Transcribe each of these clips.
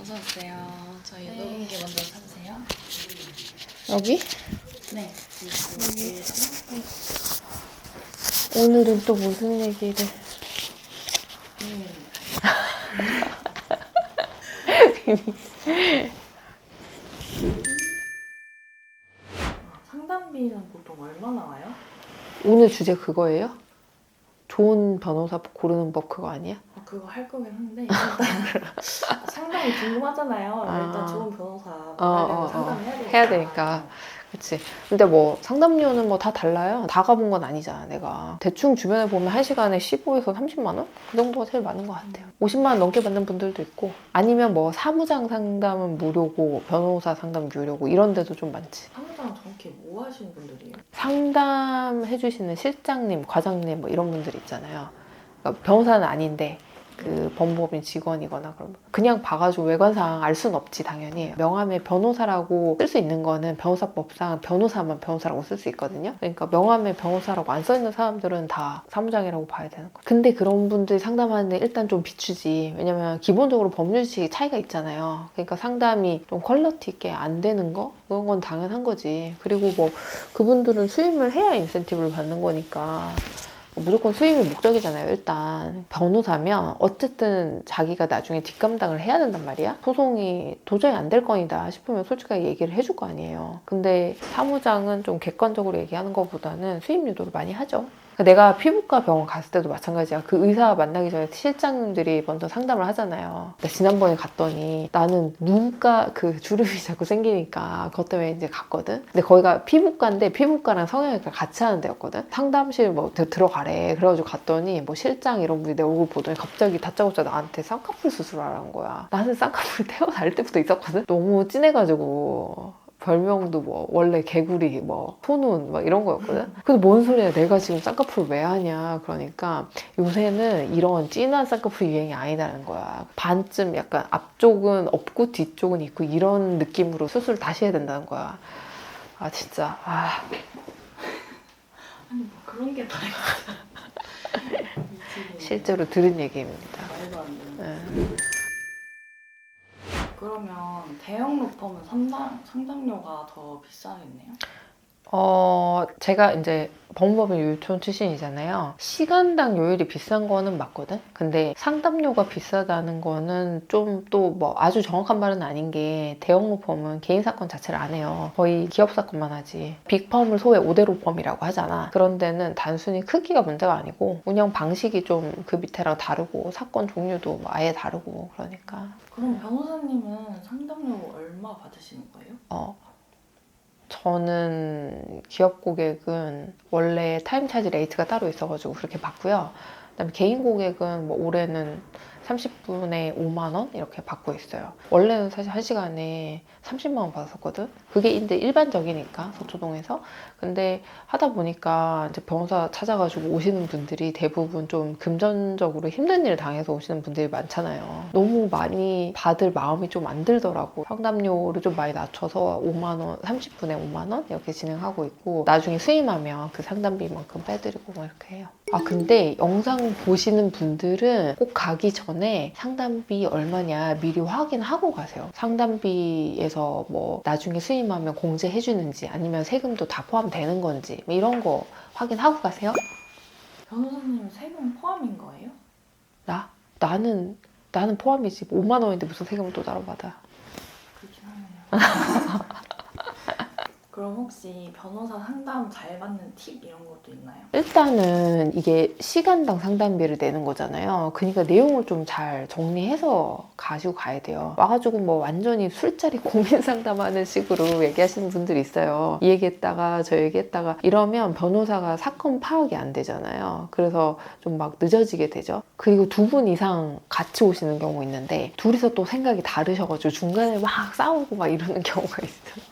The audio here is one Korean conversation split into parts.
어서오세요. 저희 녹음기 먼저 사주세요. 여기? 네. 오늘은 또 무슨 얘기를? 상담비는 보통 얼마나 와요? 오늘 주제 그거예요? 좋은 변호사 고르는 법 그거 아니야? 그거 할 거긴 한데 일단 상담이 궁금하잖아요. 일단 좋은 변호사 하려면 상담해야 되니까. 해야 되니까. 그치. 근데 뭐 상담료는 뭐 다 달라요. 다 가본 건 아니잖아, 내가. 대충 주변에 보면 1시간에 15에서 30만 원? 그 정도가 제일 많은 것 같아요. 50만 원 넘게 받는 분들도 있고, 아니면 뭐 사무장 상담은 무료고 변호사 상담 유료고 이런 데도 좀 많지. 사무장은 정확히 뭐 하시는 분들이에요? 상담해주시는 실장님, 과장님 뭐 이런 분들 있잖아요. 그러니까 변호사는 아닌데 그 법무법인 직원이거나 그런 그냥 봐가지고 외관상 알 수는 없지 당연히. 명함에 변호사라고 쓸 수 있는 거는 변호사법상 변호사만 변호사라고 쓸 수 있거든요. 그러니까 명함에 변호사라고 안 써있는 사람들은 다 사무장이라고 봐야 되는 거예요. 근데 그런 분들이 상담하는데 일단 좀 비추지. 왜냐면 기본적으로 법률 지식이 차이가 있잖아요. 그러니까 상담이 좀 퀄리티 있게 안 되는 거? 그런 건 당연한 거지. 그리고 뭐 그분들은 수임을 해야 인센티브를 받는 거니까 무조건 수임이 목적이잖아요. 일단 변호사면 어쨌든 자기가 나중에 뒷감당을 해야 된단 말이야. 소송이 도저히 안 될 건이다 싶으면 솔직하게 얘기를 해줄 거 아니에요. 근데 사무장은 좀 객관적으로 얘기하는 것보다는 수임 유도를 많이 하죠. 내가 피부과 병원 갔을 때도 마찬가지야. 그 의사 만나기 전에 실장님들이 먼저 상담을 하잖아요. 근데 지난번에 갔더니 나는 눈가 그 주름이 자꾸 생기니까 그것 때문에 이제 갔거든. 근데 거기가 피부과인데 피부과랑 성형외과 같이 하는 데였거든. 상담실 뭐 들어가래. 그래가지고 갔더니 뭐 실장 이런 분이 내 얼굴 보더니 갑자기 다짜고짜 나한테 쌍꺼풀 수술하라는 거야. 나는 쌍꺼풀 태어날 때부터 있었거든. 너무 진해가지고 별명도 뭐 원래 개구리 뭐 소눈 막 이런 거였거든. 근데 뭔 소리야, 내가 지금 쌍꺼풀 왜 하냐. 그러니까 요새는 이런 진한 쌍꺼풀 유행이 아니다는 거야. 반쯤 약간 앞쪽은 없고 뒤쪽은 있고 이런 느낌으로 수술 다시 해야 된다는 거야. 아 진짜 아니 뭐 그런 게 다요. 실제로 들은 얘기입니다. 말도 안 되는. 그러면 대형 로펌은 상담료가 더 비싸겠네요? 제가 이제 법무법인 유일촌 출신이잖아요. 시간당 요율이 비싼 거는 맞거든? 근데 상담료가 비싸다는 거는 좀 또 뭐 아주 정확한 말은 아닌 게 대형 로펌은 개인 사건 자체를 안 해요. 거의 기업 사건만 하지. 빅펌을 소위 5대 로펌이라고 하잖아. 그런 데는 단순히 크기가 문제가 아니고 운영 방식이 좀 그 밑에랑 다르고 사건 종류도 뭐 아예 다르고 그러니까. 그럼 변호사님은 상담료 얼마 받으시는 거예요? 저는 기업 고객은 원래 타임 차지 레이트가 따로 있어가지고 그렇게 받고요. 그다음에 개인 고객은 뭐 올해는 30분에 5만 원 이렇게 받고 있어요. 원래는 사실 1시간에 30만 원 받았었거든. 그게 이제 일반적이니까 서초동에서. 근데 하다 보니까 이제 변호사 찾아가지고 오시는 분들이 대부분 좀 금전적으로 힘든 일을 당해서 오시는 분들이 많잖아요. 너무 많이 받을 마음이 좀 안 들더라고. 상담료를 좀 많이 낮춰서 5만 원, 30분에 5만 원 이렇게 진행하고 있고, 나중에 수임하면 그 상담비만큼 빼드리고 뭐 이렇게 해요. 아 근데 영상 보시는 분들은 꼭 가기 전에 상담비 얼마냐 미리 확인하고 가세요. 상담비에서 뭐 나중에 수임하면 공제해 주는지 아니면 세금도 다 포함되는 건지 뭐 이런 거 확인하고 가세요. 변호사님은 세금 포함인 거예요? 나는 포함이지. 5만 원인데 무슨 세금을 또 따로 받아. 그렇긴 하네요. 그럼 혹시 변호사 상담 잘 받는 팁 이런 것도 있나요? 일단은 이게 시간당 상담비를 내는 거잖아요. 그러니까 내용을 좀 잘 정리해서 가지고 가야 돼요. 와가지고 뭐 완전히 술자리 고민 상담하는 식으로 얘기하시는 분들이 있어요. 이 얘기했다가 저 얘기했다가 이러면 변호사가 사건 파악이 안 되잖아요. 그래서 좀 막 늦어지게 되죠. 그리고 2분 이상 같이 오시는 경우 있는데 둘이서 또 생각이 다르셔가지고 중간에 막 싸우고 막 이러는 경우가 있어요.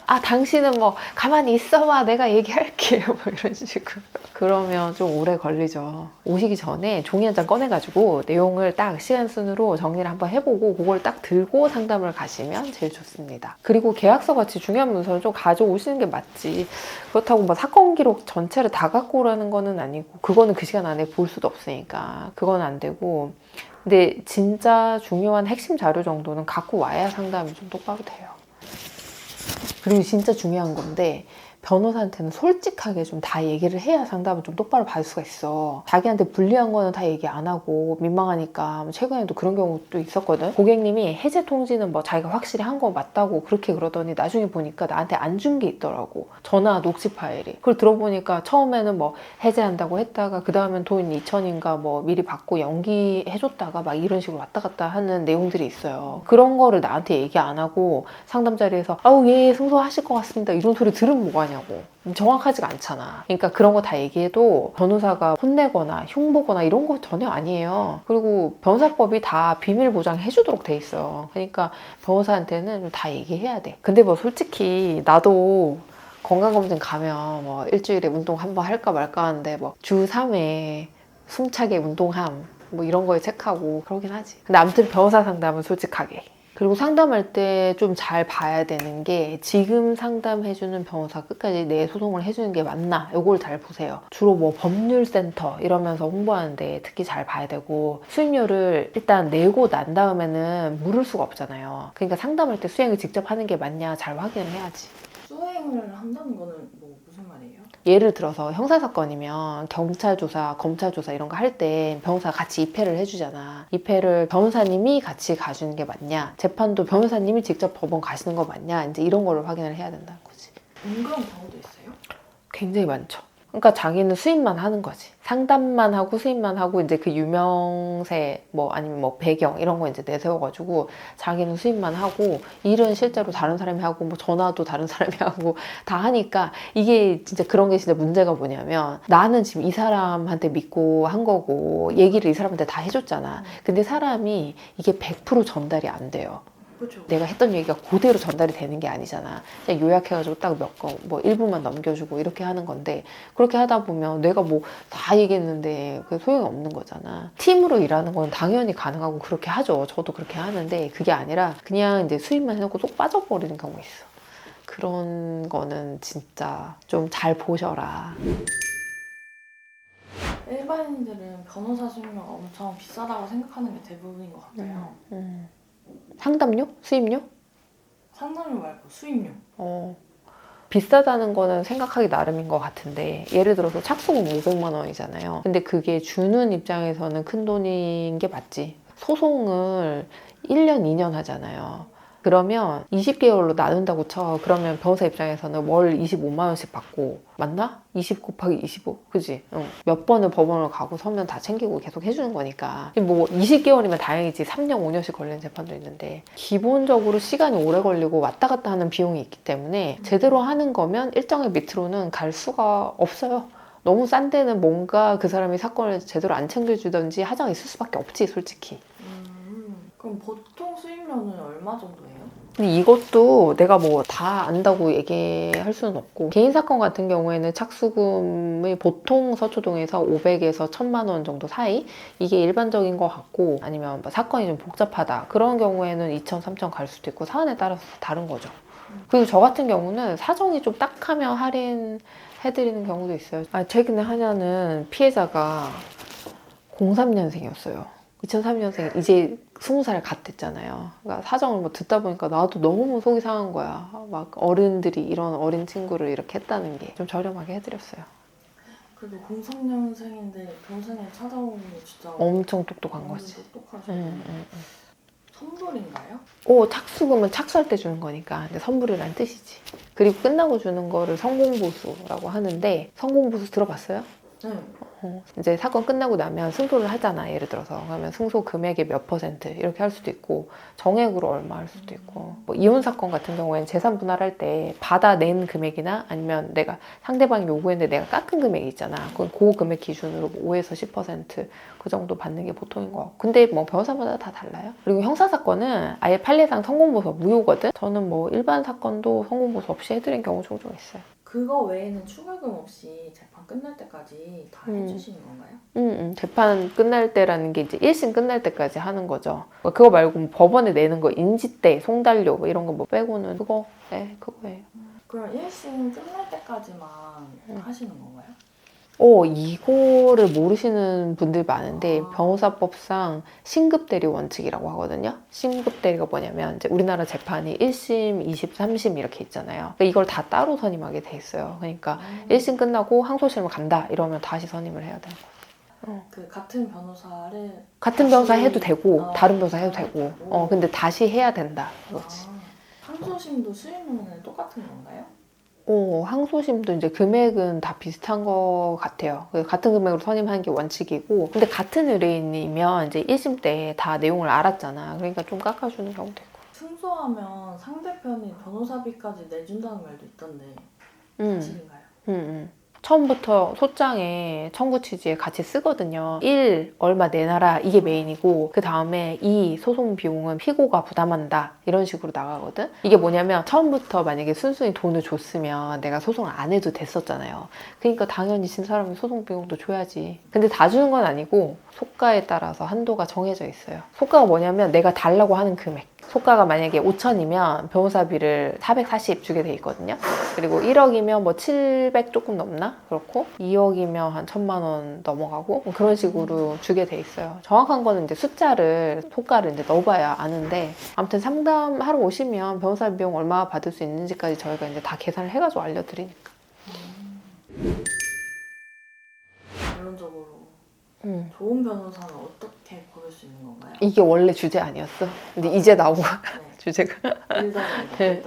아 당신은 뭐 가만히 있어봐 내가 얘기할게요 뭐 이런 식으로. 그러면 좀 오래 걸리죠. 오시기 전에 종이 한 장 꺼내가지고 내용을 딱 시간 순으로 정리를 한번 해보고 그걸 딱 들고 상담을 가시면 제일 좋습니다. 그리고 계약서 같이 중요한 문서를 좀 가져오시는 게 맞지. 그렇다고 뭐 사건 기록 전체를 다 갖고 오라는 거는 아니고 그거는 그 시간 안에 볼 수도 없으니까 그건 안 되고 근데 진짜 중요한 핵심 자료 정도는 갖고 와야 상담이 좀 똑바로 돼요. 그리고 진짜 중요한 건데 변호사한테는 솔직하게 좀 다 얘기를 해야 상담을 좀 똑바로 받을 수가 있어. 자기한테 불리한 거는 다 얘기 안 하고 민망하니까 최근에도 그런 경우도 있었거든. 고객님이 해제 통지는 뭐 자기가 확실히 한 거 맞다고 그렇게 그러더니 나중에 보니까 나한테 안 준 게 있더라고. 전화 녹취 파일이. 그걸 들어보니까 처음에는 뭐 해제한다고 했다가 그 다음엔 돈 2천인가 뭐 미리 받고 연기해줬다가 막 이런 식으로 왔다 갔다 하는 내용들이 있어요. 그런 거를 나한테 얘기 안 하고 상담 자리에서 아우 예 승소하실 것 같습니다 이런 소리 들으면 뭐하냐고. 정확하지가 않잖아. 그러니까 그런 거 다 얘기해도 변호사가 혼내거나 흉보거나 이런 거 전혀 아니에요. 그리고 변호사법이 다 비밀 보장해 주도록 돼 있어요. 그러니까 변호사한테는 다 얘기해야 돼. 근데 뭐 솔직히 나도 건강검진 가면 뭐 일주일에 운동 한 번 할까 말까 하는데 뭐 주 3회 숨차게 운동함 뭐 이런 거에 체크하고 그러긴 하지. 근데 아무튼 변호사 상담은 솔직하게. 그리고 상담할 때 좀 잘 봐야 되는 게 지금 상담해주는 변호사 끝까지 내 소송을 해주는 게 맞나 이걸 잘 보세요. 주로 뭐 법률센터 이러면서 홍보하는데 특히 잘 봐야 되고 수임료를 일단 내고 난 다음에는 물을 수가 없잖아요. 그러니까 상담할 때 수행을 직접 하는 게 맞냐 잘 확인을 해야지. 수행을 한다는 거는 뭐 무슨 말이에요? 예를 들어서 형사사건이면 경찰 조사, 검찰 조사 이런 거 할 때 변호사가 같이 입회를 해주잖아. 입회를 변호사님이 같이 가주는 게 맞냐, 재판도 변호사님이 직접 법원 가시는 거 맞냐, 이제 이런 거를 확인을 해야 된다는 거지. 그런 경우도 있어요? 굉장히 많죠. 그러니까 자기는 수임만 하는 거지. 상담만 하고 수임만 하고 이제 그 유명세 뭐 아니면 뭐 배경 이런 거 이제 내세워가지고 자기는 수임만 하고 일은 실제로 다른 사람이 하고 뭐 전화도 다른 사람이 하고 다 하니까 이게 진짜 그런 게 진짜 문제가 뭐냐면 나는 지금 이 사람한테 믿고 한 거고 얘기를 이 사람한테 다 해줬잖아. 근데 사람이 이게 100% 전달이 안 돼요. 그렇죠. 내가 했던 얘기가 그대로 전달이 되는 게 아니잖아. 그냥 요약해가지고 딱 몇 거, 뭐 일부만 넘겨주고 이렇게 하는 건데 그렇게 하다 보면 내가 뭐 다 얘기했는데 그게 소용이 없는 거잖아. 팀으로 일하는 건 당연히 가능하고 그렇게 하죠. 저도 그렇게 하는데 그게 아니라 그냥 이제 수입만 해놓고 쏙 빠져버리는 경우 있어. 그런 거는 진짜 좀 잘 보셔라. 일반인들은 변호사 수임료가 엄청 비싸다고 생각하는 게 대부분인 것 같아요. 상담료? 수임료? 상담료 말고 수임료. 비싸다는 거는 생각하기 나름인 것 같은데 예를 들어서 착수금 500만 원이잖아요. 근데 그게 주는 입장에서는 큰 돈인 게 맞지. 소송을 1년, 2년 하잖아요. 그러면 20개월로 나눈다고 쳐. 그러면 변호사 입장에서는 월 25만 원씩 받고 맞나? 20 곱하기 25? 그지? 몇 번을 법원을 가고 서면 다 챙기고 계속 해주는 거니까 뭐 20개월이면 다행이지 3년, 5년씩 걸리는 재판도 있는데 기본적으로 시간이 오래 걸리고 왔다 갔다 하는 비용이 있기 때문에 제대로 하는 거면 일정의 밑으로는 갈 수가 없어요. 너무 싼 데는 뭔가 그 사람이 사건을 제대로 안 챙겨주든지 하자가 있을 수밖에 없지 솔직히. 그럼 보통 수임료는 얼마 정도예요? 근데 이것도 내가 뭐 다 안다고 얘기할 수는 없고 개인 사건 같은 경우에는 착수금이 보통 서초동에서 500에서 1000만 원 정도 사이 이게 일반적인 것 같고 아니면 뭐 사건이 좀 복잡하다 그런 경우에는 2000, 3000 갈 수도 있고 사안에 따라서 다른 거죠. 그리고 저 같은 경우는 사정이 좀 딱하면 할인해드리는 경우도 있어요. 최근에 하냐는 피해자가 03년생이었어요. 2003년생 이제 20살 갓 됐잖아요. 그러니까 사정을 뭐 듣다 보니까 나도 너무 속이 상한 거야. 막 어른들이 이런 어린 친구를 이렇게 했다는 게 좀 저렴하게 해드렸어요. 그래도 03년생인데 변호사님 찾아오는 게 진짜 엄청 똑똑한 거지. 똑똑하죠. 선물인가요? 착수금은 착수할 때 주는 거니까 근데 선물이란 뜻이지. 그리고 끝나고 주는 거를 성공보수라고 하는데 성공보수 들어봤어요? 네. 이제 사건 끝나고 나면 승소를 하잖아. 예를 들어서 그러면 승소 금액의 몇 퍼센트 이렇게 할 수도 있고 정액으로 얼마 할 수도 있고 뭐 이혼 사건 같은 경우에는 재산 분할할 때 받아낸 금액이나 아니면 내가 상대방이 요구했는데 내가 깎은 금액이 있잖아. 그건 그 금액 기준으로 5에서 10%그 정도 받는 게 보통인 거 같고 근데 뭐 변호사마다 다 달라요. 그리고 형사 사건은 아예 판례상 성공보수 무효거든. 저는 뭐 일반 사건도 성공보수 없이 해드린 경우 종종 있어요. 그거 외에는 추가금 없이 재판 끝날 때까지 다 해주시는 건가요? 재판 끝날 때라는 게 이제 1심 끝날 때까지 하는 거죠. 그거 말고 뭐 법원에 내는 거 인지대, 송달료 뭐 이런 거 뭐 빼고는 그거예요. 그럼 1심 끝날 때까지만 하시는 건가요? 이거를 모르시는 분들 많은데 변호사법상 신급대리 원칙이라고 하거든요. 신급대리가 뭐냐면 이제 우리나라 재판이 1심, 2심, 3심 이렇게 있잖아요. 그러니까 이걸 다 따로 선임하게 돼 있어요. 그러니까 1심 끝나고 항소심을 간다 이러면 다시 선임을 해야 되는 거예요. 그 같은 변호사를 같은 변호사 해도 되고 다른 변호사 해도 되고 근데 다시 해야 된다 그거지. 항소심도 수임료는 똑같은 건가요? 항소심도 이제 금액은 다 비슷한 것 같아요. 같은 금액으로 선임하는 게 원칙이고, 근데 같은 의뢰인이면 이제 1심 때 다 내용을 알았잖아. 그러니까 좀 깎아주는 경우도 있고. 승소하면 상대편이 변호사비까지 내준다는 말도 있던데 사실인가요? 처음부터 소장에 청구 취지에 같이 쓰거든요. 1. 얼마 내놔라 이게 메인이고 그 다음에 2. 소송 비용은 피고가 부담한다 이런 식으로 나가거든. 이게 뭐냐면 처음부터 만약에 순순히 돈을 줬으면 내가 소송을 안 해도 됐었잖아요. 그러니까 당연히 진 사람이 소송 비용도 줘야지. 근데 다 주는 건 아니고 소가에 따라서 한도가 정해져 있어요. 소가가 뭐냐면 내가 달라고 하는 금액. 소가가 만약에 5천이면 변호사비를 440 주게 돼 있거든요. 그리고 1억이면 뭐 700 조금 넘나? 그렇고 2억이면 한 1,000만 원 넘어가고 뭐 그런 식으로 주게 돼 있어요. 정확한 거는 이제 숫자를 소가를 이제 넣어봐야 아는데 아무튼 상담하러 오시면 변호사 비용 얼마 받을 수 있는지까지 저희가 이제 다 계산을 해가지고 알려드리니까. 결론적으로 좋은 변호사는 어떻게 고를 수 있는 건가요? 이게 원래 주제 아니었어? 근데 이제 나온 거야. 주제가. 네.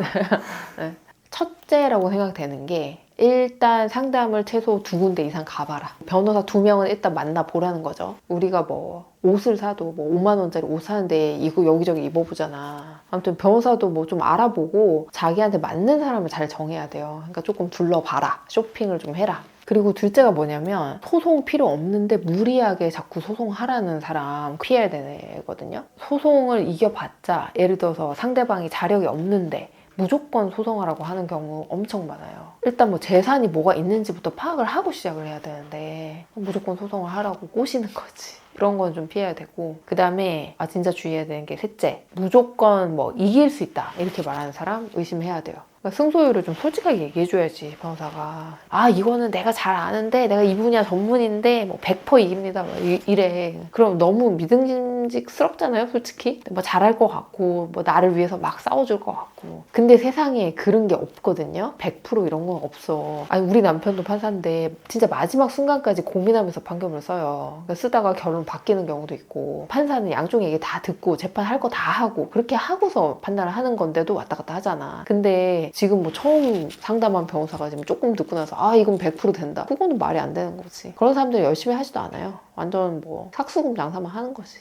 첫째라고 생각되는 게 일단 상담을 최소 2군데 이상 가봐라. 변호사 2명은 일단 만나보라는 거죠. 우리가 뭐 옷을 사도 뭐 5만 원짜리 옷 사는데 이거 여기저기 입어보잖아. 아무튼 변호사도 뭐 좀 알아보고 자기한테 맞는 사람을 잘 정해야 돼요. 그러니까 조금 둘러봐라. 쇼핑을 좀 해라. 그리고 둘째가 뭐냐면 소송 필요 없는데 무리하게 자꾸 소송하라는 사람 피해야 되거든요. 소송을 이겨봤자 예를 들어서 상대방이 자력이 없는데 무조건 소송하라고 하는 경우 엄청 많아요. 일단 뭐 재산이 뭐가 있는지부터 파악을 하고 시작을 해야 되는데 무조건 소송을 하라고 꼬시는 거지. 그런 건 좀 피해야 되고, 그 다음에 진짜 주의해야 되는 게 셋째, 무조건 뭐 이길 수 있다 이렇게 말하는 사람 의심해야 돼요. 그러니까 승소율을 좀 솔직하게 얘기해줘야지 변호사가. 이거는 내가 잘 아는데 내가 이 분야 전문인데 뭐 100% 이깁니다 뭐 이래. 그럼 너무 믿음직스럽잖아요 솔직히. 뭐 잘할 것 같고 뭐 나를 위해서 막 싸워줄 것 같고. 근데 세상에 그런 게 없거든요. 100% 이런 건 없어. 우리 남편도 판사인데 진짜 마지막 순간까지 고민하면서 판결을 써요. 그러니까 쓰다가 결론 바뀌는 경우도 있고, 판사는 양쪽 얘기 다 듣고 재판할 거 다 하고 그렇게 하고서 판단을 하는 건데도 왔다 갔다 하잖아. 근데 지금 뭐 처음 상담한 변호사가 지금 조금 듣고 나서 이건 100% 된다. 그거는 말이 안 되는 거지. 그런 사람들이 열심히 하지도 않아요. 완전 뭐 삭수금 장사만 하는 거지.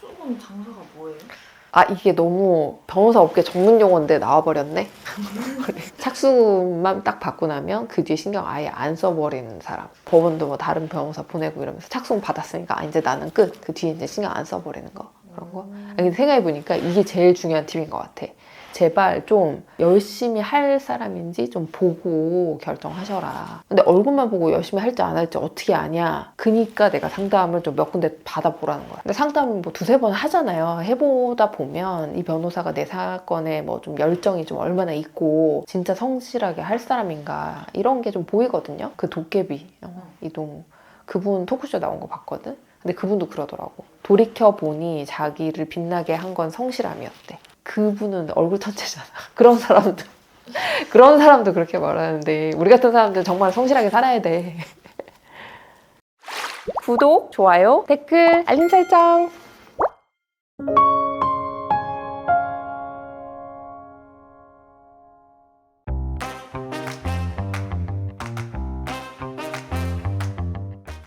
삭수금 장사가 뭐예요? 이게 너무 변호사 업계 전문 용어인데 나와버렸네. 착수금만 딱 받고 나면 그 뒤에 신경 아예 안 써버리는 사람. 법원도 뭐 다른 변호사 보내고 이러면서 착수금 받았으니까 이제 나는 끝. 그 뒤에 이제 신경 안 써버리는 거. 그런 거. 근데 생각해보니까 이게 제일 중요한 팁인 것 같아. 제발 좀 열심히 할 사람인지 좀 보고 결정하셔라. 근데 얼굴만 보고 열심히 할지 안 할지 어떻게 아냐. 그니까 내가 상담을 좀 몇 군데 받아보라는 거야. 근데 상담을 뭐 2-3번 하잖아요. 해보다 보면 이 변호사가 내 사건에 뭐 좀 열정이 좀 얼마나 있고 진짜 성실하게 할 사람인가 이런 게 좀 보이거든요. 그 도깨비 이동 그분 토크쇼 나온 거 봤거든. 근데 그분도 그러더라고. 돌이켜보니 자기를 빛나게 한 건 성실함이었대. 그분은 얼굴 천재잖아. 그런 사람도 그렇게 말하는데 우리 같은 사람들 정말 성실하게 살아야 돼. 구독, 좋아요, 댓글, 알림 설정